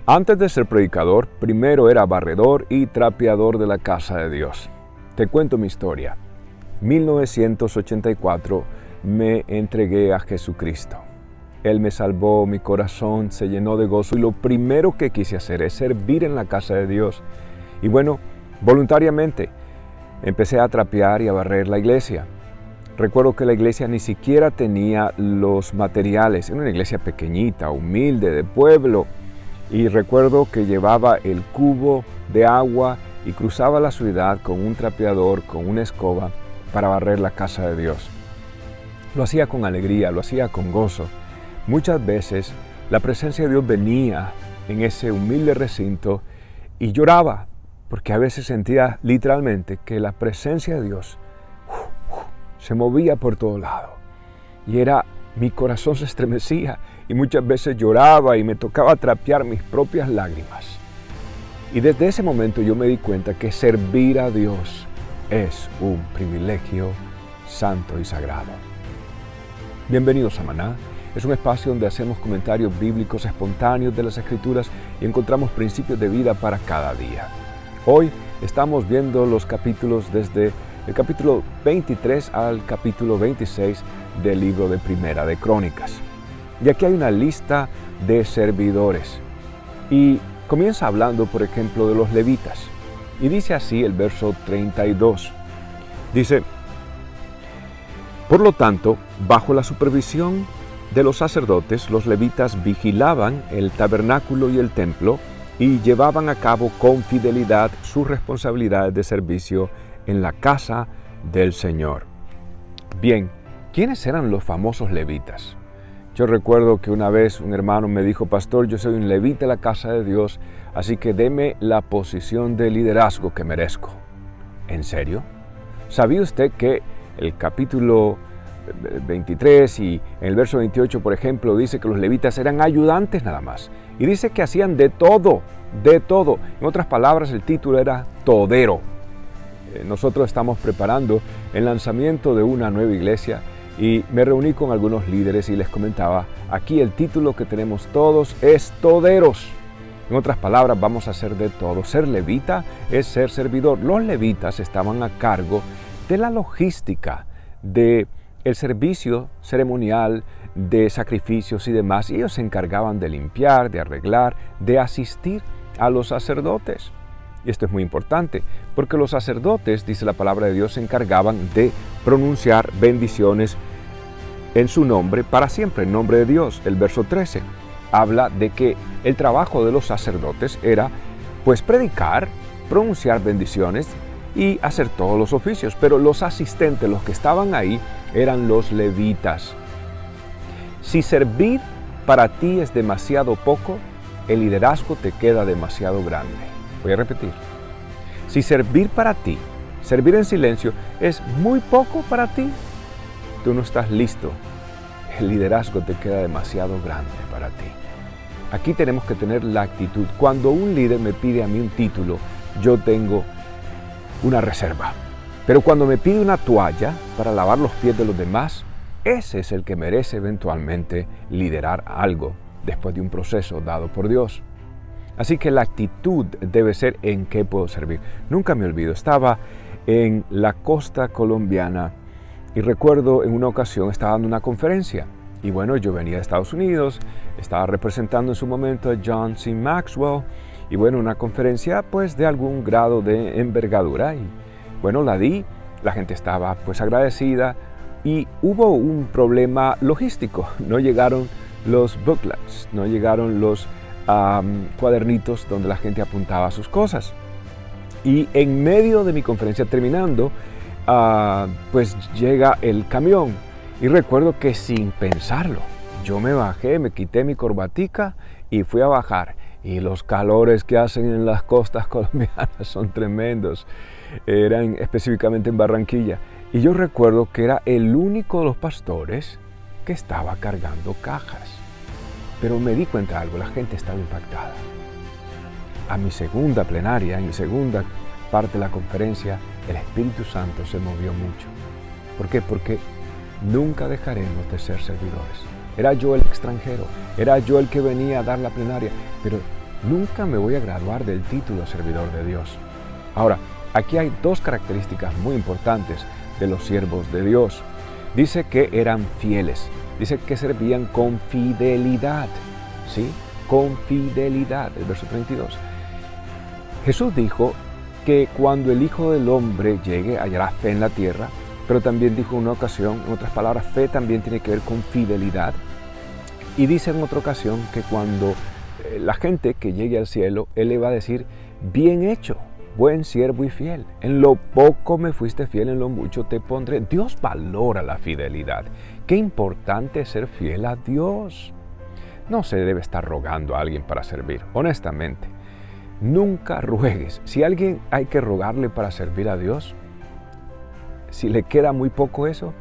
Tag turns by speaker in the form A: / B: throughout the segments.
A: Antes de ser predicador, primero era barredor y trapeador de la casa de Dios. Te cuento mi historia. 1984 me entregué a Jesucristo. Él me salvó, mi corazón se llenó de gozo y lo primero que quise hacer es servir en la casa de Dios. Y bueno, voluntariamente empecé a trapear y a barrer la iglesia. Recuerdo que la iglesia ni siquiera tenía los materiales. Era una iglesia pequeñita, humilde, de pueblo. Y recuerdo que llevaba el cubo de agua y cruzaba la ciudad con un trapeador, con una escoba, para barrer la casa de Dios. Lo hacía con alegría, lo hacía con gozo. Muchas veces la presencia de Dios venía en ese humilde recinto y lloraba, porque a veces sentía literalmente que la presencia de Dios se movía por todo lado. Y mi corazón se estremecía y muchas veces lloraba y me tocaba trapear mis propias lágrimas. Y desde ese momento yo me di cuenta que servir a Dios es un privilegio santo y sagrado. Bienvenidos a Maná. Es un espacio donde hacemos comentarios bíblicos espontáneos de las Escrituras y encontramos principios de vida para cada día. Hoy estamos viendo los capítulos desde el capítulo 23 al capítulo 26 del libro de Primera de Crónicas. Y aquí hay una lista de servidores. Y comienza hablando, por ejemplo, de los levitas. Y dice así el verso 32. Dice: por lo tanto, bajo la supervisión de los sacerdotes, los levitas vigilaban el tabernáculo y el templo y llevaban a cabo con fidelidad sus responsabilidades de servicio en la casa del Señor. Bien, ¿quiénes eran los famosos levitas? Yo recuerdo que una vez un hermano me dijo: pastor, yo soy un levita de la casa de Dios, así que deme la posición de liderazgo que merezco. ¿En serio? ¿Sabía usted que el capítulo 23 y en el verso 28, por ejemplo, dice que los levitas eran ayudantes nada más? Y dice que hacían de todo, de todo. En otras palabras, el título era todero. Nosotros estamos preparando el lanzamiento de una nueva iglesia y me reuní con algunos líderes y les comentaba: aquí el título que tenemos todos es toderos. En otras palabras, vamos a hacer de todo. Ser levita es ser servidor. Los levitas estaban a cargo de la logística, de el servicio ceremonial, de sacrificios y demás. Y ellos se encargaban de limpiar, de arreglar, de asistir a los sacerdotes. Y esto es muy importante, porque los sacerdotes, dice la palabra de Dios, se encargaban de pronunciar bendiciones en su nombre para siempre, en nombre de Dios. El verso 13 habla de que el trabajo de los sacerdotes era, pues, predicar, pronunciar bendiciones y hacer todos los oficios. Pero los asistentes, los que estaban ahí, eran los levitas. Si servir para ti es demasiado poco, el liderazgo te queda demasiado grande. Voy a repetir. Si servir para ti, servir en silencio, es muy poco para ti, tú no estás listo. El liderazgo te queda demasiado grande para ti. Aquí tenemos que tener la actitud. Cuando un líder me pide a mí un título, yo tengo una reserva. Pero cuando me pide una toalla para lavar los pies de los demás, ese es el que merece eventualmente liderar algo después de un proceso dado por Dios. Así que la actitud debe ser: ¿en qué puedo servir? Nunca me olvido, estaba en la costa colombiana y recuerdo en una ocasión estaba dando una conferencia. Y bueno, yo venía de Estados Unidos, estaba representando en su momento a John C. Maxwell. Y bueno, una conferencia pues de algún grado de envergadura. Y bueno, la di, la gente estaba pues agradecida y hubo un problema logístico. No llegaron los booklets, no llegaron los cuadernitos donde la gente apuntaba sus cosas. Y en medio de mi conferencia terminando, pues llega el camión. Y recuerdo que sin pensarlo, yo me bajé, me quité mi corbatica y fui a bajar. Y los calores que hacen en las costas colombianas son tremendos. Eran específicamente en Barranquilla. Y yo recuerdo que era el único de los pastores que estaba cargando cajas. Pero me di cuenta de algo, la gente estaba impactada. A mi segunda plenaria, en mi segunda parte de la conferencia, el Espíritu Santo se movió mucho. ¿Por qué? Porque nunca dejaremos de ser servidores. Era yo el extranjero, era yo el que venía a dar la plenaria, pero nunca me voy a graduar del título de servidor de Dios. Ahora, aquí hay dos características muy importantes de los siervos de Dios. Dice que eran fieles, dice que servían con fidelidad, ¿sí? Con fidelidad, el verso 32. Jesús dijo que cuando el Hijo del Hombre llegue, hallará fe en la tierra, pero también dijo en una ocasión, en otras palabras, fe también tiene que ver con fidelidad. Y dice en otra ocasión que cuando la gente que llegue al cielo, Él le va a decir, bien hecho, buen siervo y fiel. En lo poco me fuiste fiel, en lo mucho te pondré. Dios valora la fidelidad. Qué importante es ser fiel a Dios. No se debe estar rogando a alguien para servir, honestamente. Nunca ruegues. Si a alguien hay que rogarle para servir a Dios, si le queda muy poco eso,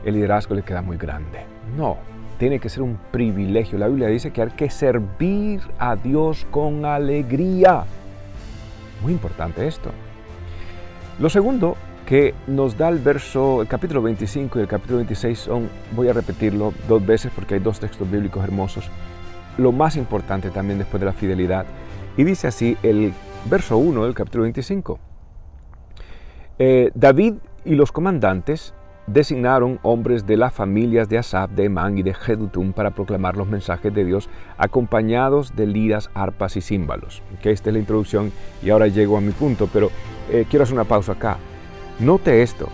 A: el liderazgo le queda muy grande. No, tiene que ser un privilegio. La Biblia dice que hay que servir a Dios con alegría. Muy importante esto. Lo segundo que nos da el capítulo 25 y el capítulo 26 son, voy a repetirlo 2 veces porque hay 2 textos bíblicos hermosos, lo más importante también después de la fidelidad. Y dice así el verso 1 del capítulo 25. David y los comandantes designaron hombres de las familias de Asaf, de Emán y de Jedutum para proclamar los mensajes de Dios acompañados de liras, arpas y címbalos. Okay, esta es la introducción y ahora llego a mi punto, pero quiero hacer una pausa acá. Note esto,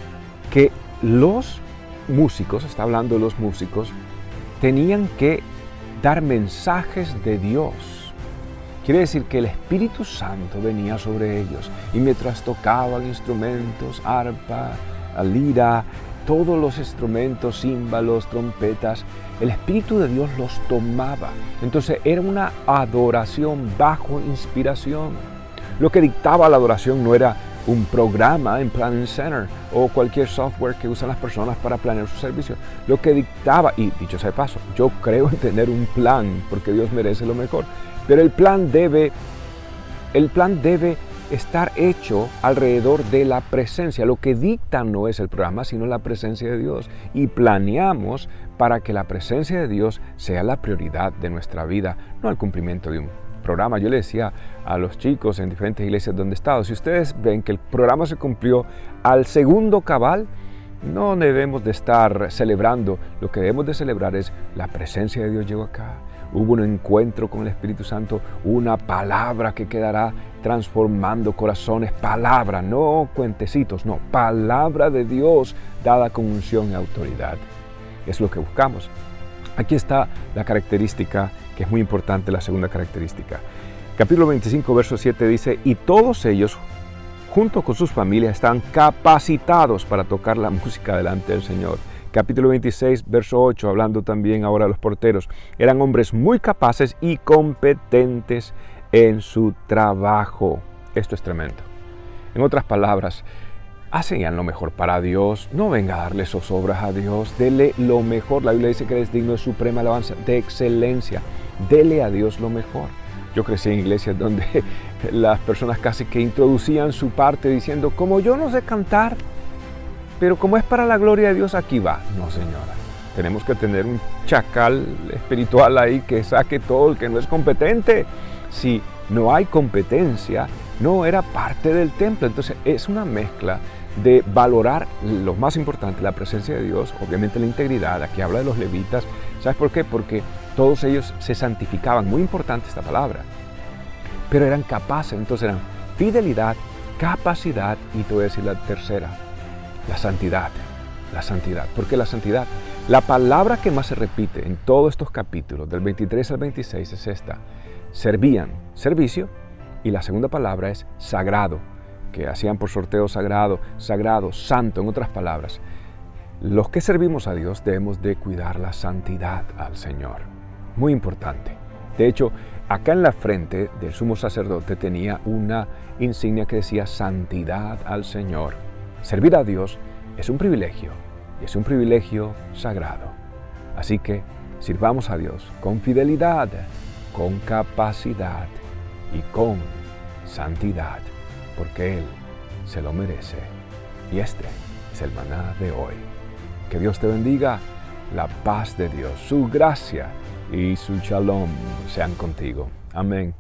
A: que los músicos, está hablando de los músicos, tenían que dar mensajes de Dios. Quiere decir que el Espíritu Santo venía sobre ellos y mientras tocaban instrumentos, arpa, lira, todos los instrumentos, címbalos, trompetas, el Espíritu de Dios los tomaba. Entonces era una adoración bajo inspiración. Lo que dictaba la adoración no era un programa en Planning Center o cualquier software que usan las personas para planear su servicio. Lo que dictaba, y dicho sea de paso, yo creo en tener un plan porque Dios merece lo mejor, pero el plan debe estar hecho alrededor de la presencia. Lo que dicta no es el programa, sino la presencia de Dios. Y planeamos para que la presencia de Dios sea la prioridad de nuestra vida, no el cumplimiento de un programa. Yo le decía a los chicos en diferentes iglesias donde he estado, si ustedes ven que el programa se cumplió al segundo cabal, no debemos de estar celebrando. Lo que debemos de celebrar es la presencia de Dios llegó acá. Hubo un encuentro con el Espíritu Santo, una palabra que quedará transformando corazones, palabra, no cuentecitos, no, palabra de Dios dada con unción y autoridad. Es lo que buscamos. Aquí está la característica que es muy importante, la segunda característica. Capítulo 25, verso 7 dice, y todos ellos, junto con sus familias, están capacitados para tocar la música delante del Señor. Capítulo 26, verso 8, hablando también ahora de los porteros, eran hombres muy capaces y competentes en su trabajo. Esto es tremendo. En otras palabras, hacen lo mejor para Dios, no venga a darle zozobras a Dios, dele lo mejor. La Biblia dice que es digno de suprema alabanza, de excelencia. Dele a Dios lo mejor. Yo crecí en iglesias donde las personas casi que introducían su parte diciendo, como yo no sé cantar, pero como es para la gloria de Dios, aquí va. No, señora. Tenemos que tener un chacal espiritual ahí que saque todo el que no es competente. Si no hay competencia, no era parte del templo. Entonces es una mezcla de valorar lo más importante, la presencia de Dios, obviamente la integridad. Aquí habla de los levitas. ¿Sabes por qué? Porque todos ellos se santificaban. Muy importante esta palabra. Pero eran capaces. Entonces eran fidelidad, capacidad y te voy a decir la tercera. La santidad. La santidad. ¿Por qué la santidad? La palabra que más se repite en todos estos capítulos, del 23 al 26, es esta. Servían, servicio, y la segunda palabra es sagrado, que hacían por sorteo sagrado, sagrado, santo, en otras palabras. Los que servimos a Dios debemos de cuidar la santidad al Señor. Muy importante. De hecho, acá en la frente del sumo sacerdote tenía una insignia que decía santidad al Señor. Servir a Dios es un privilegio y es un privilegio sagrado. Así que sirvamos a Dios con fidelidad, con capacidad y con santidad, porque Él se lo merece. Y este es el maná de hoy. Que Dios te bendiga, la paz de Dios, su gracia y su shalom sean contigo. Amén.